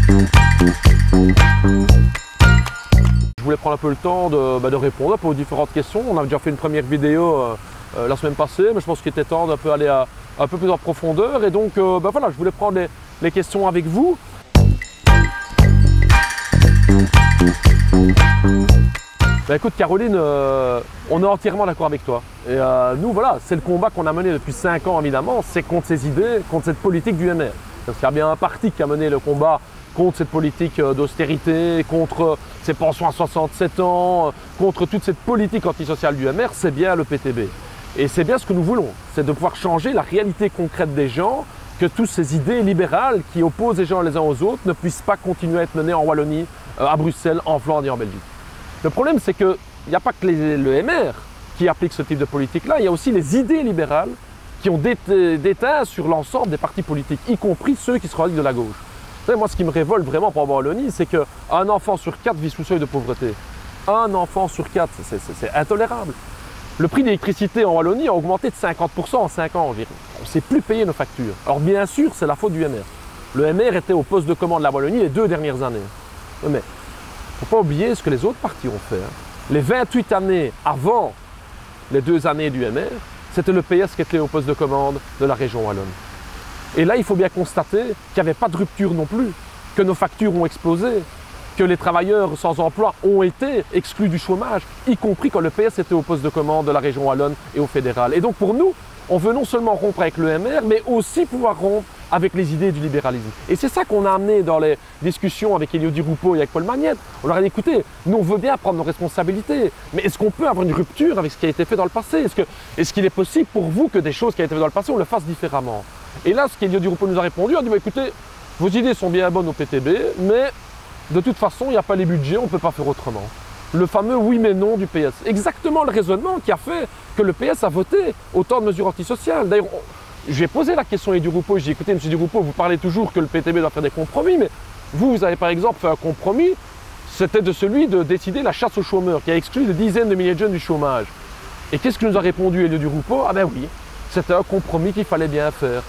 Je voulais prendre un peu le temps de répondre un peu aux différentes questions. On a déjà fait une première vidéo la semaine passée, mais je pense qu'il était temps d'un peu aller un peu plus en profondeur. Et donc voilà, je voulais prendre les questions avec vous. Écoute Caroline, on est entièrement d'accord avec toi. Et nous voilà, c'est le combat qu'on a mené depuis 5 ans évidemment, c'est contre ces idées, contre cette politique du MR. Parce qu'il y a bien un parti qui a mené le combat contre cette politique d'austérité, contre ces pensions à 67 ans, contre toute cette politique antisociale du MR, c'est bien le PTB. Et c'est bien ce que nous voulons, c'est de pouvoir changer la réalité concrète des gens, que toutes ces idées libérales qui opposent les gens les uns aux autres ne puissent pas continuer à être menées en Wallonie, à Bruxelles, en Flandre et en Belgique. Le problème, c'est qu'il n'y a pas que le MR qui applique ce type de politique-là, il y a aussi les idées libérales qui ont déteint sur l'ensemble des partis politiques, y compris ceux qui se revendiquent de la gauche. Vous savez, moi, ce qui me révolte vraiment pour Wallonie, c'est qu'un enfant sur 4 vit sous le seuil de pauvreté. Un enfant sur 4, c'est intolérable. Le prix de l'électricité en Wallonie a augmenté de 50% en 5 ans environ. On ne sait plus payer nos factures. Alors bien sûr, c'est la faute du MR. Le MR était au poste de commande de la Wallonie les 2 dernières années. Mais il ne faut pas oublier ce que les autres partis ont fait. Les 28 années avant les 2 années du MR, c'était le PS qui était au poste de commande de la région wallonne. Et là, il faut bien constater qu'il n'y avait pas de rupture non plus, que nos factures ont explosé, que les travailleurs sans emploi ont été exclus du chômage, y compris quand le PS était au poste de commande de la région wallonne et au fédéral. Et donc pour nous, on veut non seulement rompre avec le MR, mais aussi pouvoir rompre avec les idées du libéralisme. Et c'est ça qu'on a amené dans les discussions avec Elio Di Rupo et avec Paul Magnette. On leur a dit, écoutez, nous on veut bien prendre nos responsabilités, mais est-ce qu'on peut avoir une rupture avec ce qui a été fait dans le passé? Est-ce qu'il est possible pour vous que des choses qui ont été faites dans le passé, on le fasse différemment? Et là, ce qu'Elio Di Rupo nous a répondu, on a dit, écoutez, vos idées sont bien bonnes au PTB, mais de toute façon, il n'y a pas les budgets, on ne peut pas faire autrement. Le fameux oui mais non du PS. Exactement le raisonnement qui a fait que le PS a voté autant de mesures antisociales. D'ailleurs, j'ai posé la question à Di Rupo, j'ai dit écoutez, M. Di Rupo, vous parlez toujours que le PTB doit faire des compromis, mais vous avez par exemple fait un compromis, c'était de celui de décider la chasse aux chômeurs, qui a exclu des dizaines de milliers de jeunes du chômage. Et qu'est-ce que nous a répondu Elio Di Rupo? Ah ben oui, c'était un compromis qu'il fallait bien faire.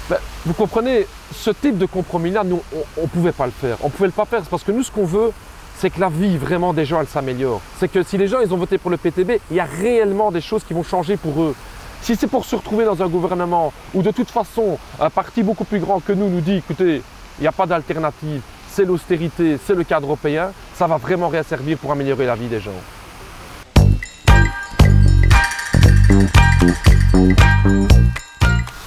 Ben, vous comprenez, ce type de compromis-là, nous, on ne pouvait pas le faire. On ne pouvait pas faire parce que nous, ce qu'on veut, c'est que la vie vraiment des gens, elle s'améliore. C'est que si les gens, ils ont voté pour le PTB, il y a réellement des choses qui vont changer pour eux. Si c'est pour se retrouver dans un gouvernement où de toute façon, un parti beaucoup plus grand que nous dit, écoutez, il n'y a pas d'alternative, c'est l'austérité, c'est le cadre européen, ça va vraiment rien servir pour améliorer la vie des gens.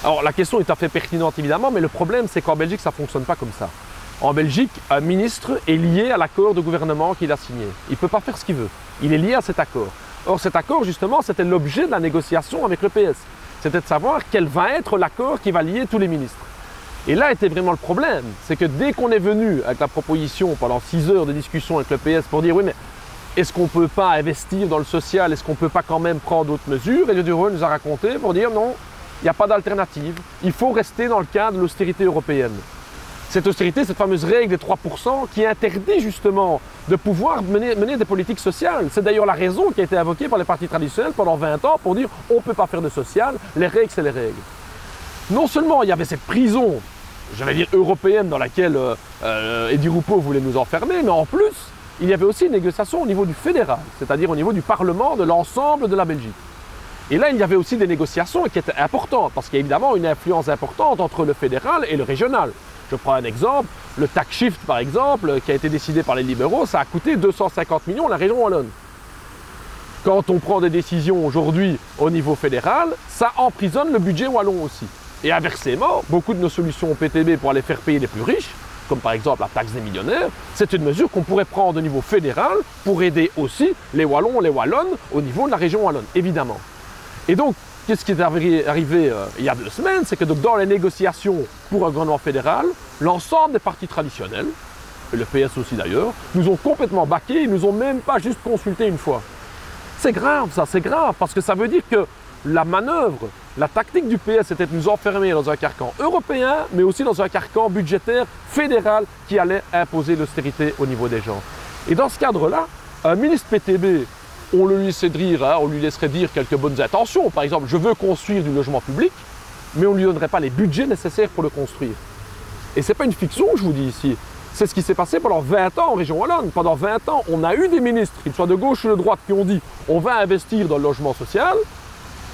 Alors la question est tout à fait pertinente évidemment, mais le problème c'est qu'en Belgique ça ne fonctionne pas comme ça. En Belgique, un ministre est lié à l'accord de gouvernement qu'il a signé. Il ne peut pas faire ce qu'il veut. Il est lié à cet accord. Or cet accord justement c'était l'objet de la négociation avec le PS. C'était de savoir quel va être l'accord qui va lier tous les ministres. Et là était vraiment le problème, c'est que dès qu'on est venu avec la proposition pendant 6 heures de discussion avec le PS pour dire oui mais est-ce qu'on ne peut pas investir dans le social, est-ce qu'on ne peut pas quand même prendre d'autres mesures, Elio Di Rupo nous a raconté pour dire non, il n'y a pas d'alternative, il faut rester dans le cadre de l'austérité européenne. Cette austérité, cette fameuse règle des 3% qui interdit justement de pouvoir mener des politiques sociales. C'est d'ailleurs la raison qui a été invoquée par les partis traditionnels pendant 20 ans pour dire on ne peut pas faire de social, les règles c'est les règles. Non seulement il y avait cette prison, j'allais dire européenne, dans laquelle Di Rupo voulait nous enfermer, mais en plus, il y avait aussi une négociation au niveau du fédéral, c'est-à-dire au niveau du Parlement de l'ensemble de la Belgique. Et là, il y avait aussi des négociations qui étaient importantes, parce qu'il y a évidemment une influence importante entre le fédéral et le régional. Je prends un exemple, le tax shift par exemple, qui a été décidé par les libéraux, ça a coûté 250 millions à la région wallonne. Quand on prend des décisions aujourd'hui au niveau fédéral, ça emprisonne le budget wallon aussi. Et inversement, beaucoup de nos solutions au PTB pour aller faire payer les plus riches, comme par exemple la taxe des millionnaires, c'est une mesure qu'on pourrait prendre au niveau fédéral pour aider aussi les Wallons, les Wallonnes au niveau de la région wallonne, évidemment. Et donc, qu'est-ce qui est arrivé il y a 2 semaines, c'est que donc, dans les négociations pour un gouvernement fédéral, l'ensemble des partis traditionnels, et le PS aussi d'ailleurs, nous ont complètement baqués, ils nous ont même pas juste consulté une fois. C'est grave ça, c'est grave, parce que ça veut dire que la manœuvre, la tactique du PS était de nous enfermer dans un carcan européen, mais aussi dans un carcan budgétaire fédéral qui allait imposer l'austérité au niveau des gens. Et dans ce cadre-là, un ministre PTB, on lui laisserait dire quelques bonnes intentions. Par exemple, je veux construire du logement public, mais on ne lui donnerait pas les budgets nécessaires pour le construire. Et ce n'est pas une fiction que je vous dis ici. C'est ce qui s'est passé pendant 20 ans en région Wallonne. Pendant 20 ans, on a eu des ministres, qu'ils soient de gauche ou de droite, qui ont dit on va investir dans le logement social,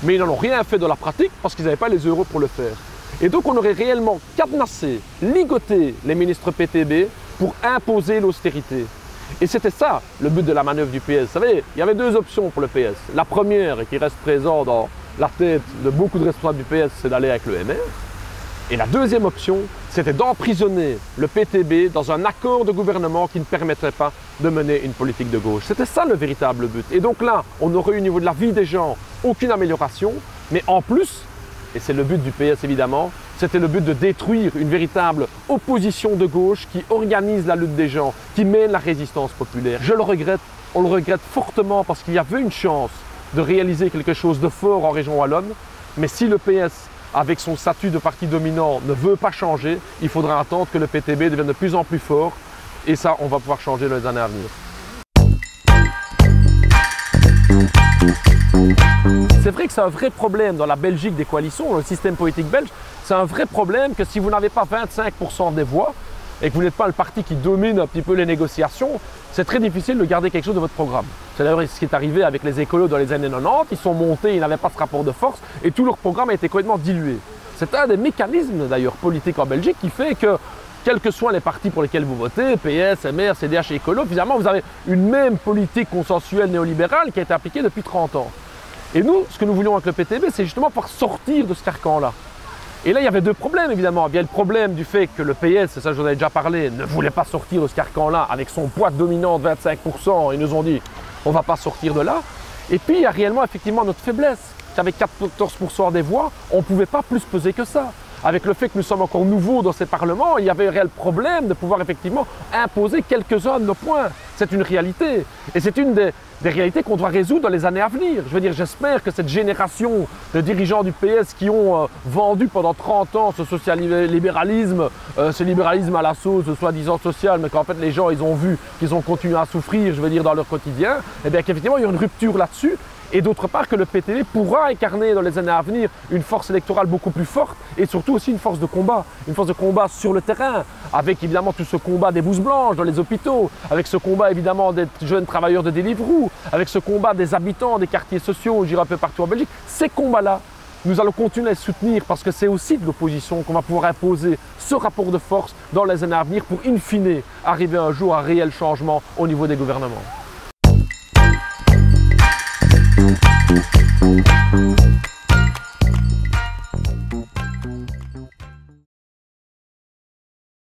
mais ils n'en ont rien fait dans la pratique parce qu'ils n'avaient pas les euros pour le faire. Et donc on aurait réellement cadenassé, ligoté les ministres PTB pour imposer l'austérité. Et c'était ça le but de la manœuvre du PS. Vous savez, il y avait deux options pour le PS. La première, et qui reste présente dans la tête de beaucoup de responsables du PS, c'est d'aller avec le MR. Et la deuxième option, c'était d'emprisonner le PTB dans un accord de gouvernement qui ne permettrait pas de mener une politique de gauche. C'était ça le véritable but. Et donc là, on aurait eu au niveau de la vie des gens aucune amélioration, mais en plus, et c'est le but du PS évidemment, c'était le but de détruire une véritable opposition de gauche qui organise la lutte des gens, qui mène la résistance populaire. Je le regrette, on le regrette fortement parce qu'il y avait une chance de réaliser quelque chose de fort en région Wallonne, mais si le PS, avec son statut de parti dominant, ne veut pas changer, il faudra attendre que le PTB devienne de plus en plus fort, et ça, on va pouvoir changer dans les années à venir. C'est vrai que c'est un vrai problème dans la Belgique des coalitions, dans le système politique belge. C'est un vrai problème que si vous n'avez pas 25% des voix et que vous n'êtes pas le parti qui domine un petit peu les négociations, c'est très difficile de garder quelque chose de votre programme. C'est d'ailleurs ce qui est arrivé avec les écolos dans les années 90. Ils sont montés, ils n'avaient pas ce rapport de force et tout leur programme a été complètement dilué. C'est un des mécanismes d'ailleurs politiques en Belgique qui fait que quels que soient les partis pour lesquels vous votez, PS, MR, CDH et écolo, finalement vous avez une même politique consensuelle néolibérale qui a été appliquée depuis 30 ans. Et nous, ce que nous voulions avec le PTB, c'est justement pouvoir sortir de ce carcan-là. Et là, il y avait deux problèmes, évidemment. Il y a le problème du fait que le PS, et ça je vous en ai déjà parlé, ne voulait pas sortir de ce carcan-là avec son poids dominant de 25%. Ils nous ont dit, on ne va pas sortir de là. Et puis, il y a réellement, effectivement, notre faiblesse. Qu'avec 14% des voix, on ne pouvait pas plus peser que ça. Avec le fait que nous sommes encore nouveaux dans ces parlements, il y avait un réel problème de pouvoir effectivement imposer quelques-uns de nos points. C'est une réalité. Et c'est une des réalités qu'on doit résoudre dans les années à venir. Je veux dire, j'espère que cette génération de dirigeants du PS qui ont vendu pendant 30 ans ce social-libéralisme, ce libéralisme à la sauce, soi-disant social, mais qu'en fait les gens, ils ont vu qu'ils ont continué à souffrir, je veux dire, dans leur quotidien, et bien qu'effectivement, il y a une rupture là-dessus. Et d'autre part que le PTB pourra incarner dans les années à venir une force électorale beaucoup plus forte et surtout aussi une force de combat sur le terrain, avec évidemment tout ce combat des blouses blanches dans les hôpitaux, avec ce combat évidemment des jeunes travailleurs de Deliveroo, avec ce combat des habitants des quartiers sociaux, je dirais un peu partout en Belgique. Ces combats-là, nous allons continuer à les soutenir parce que c'est aussi de l'opposition qu'on va pouvoir imposer ce rapport de force dans les années à venir pour in fine arriver un jour à un réel changement au niveau des gouvernements.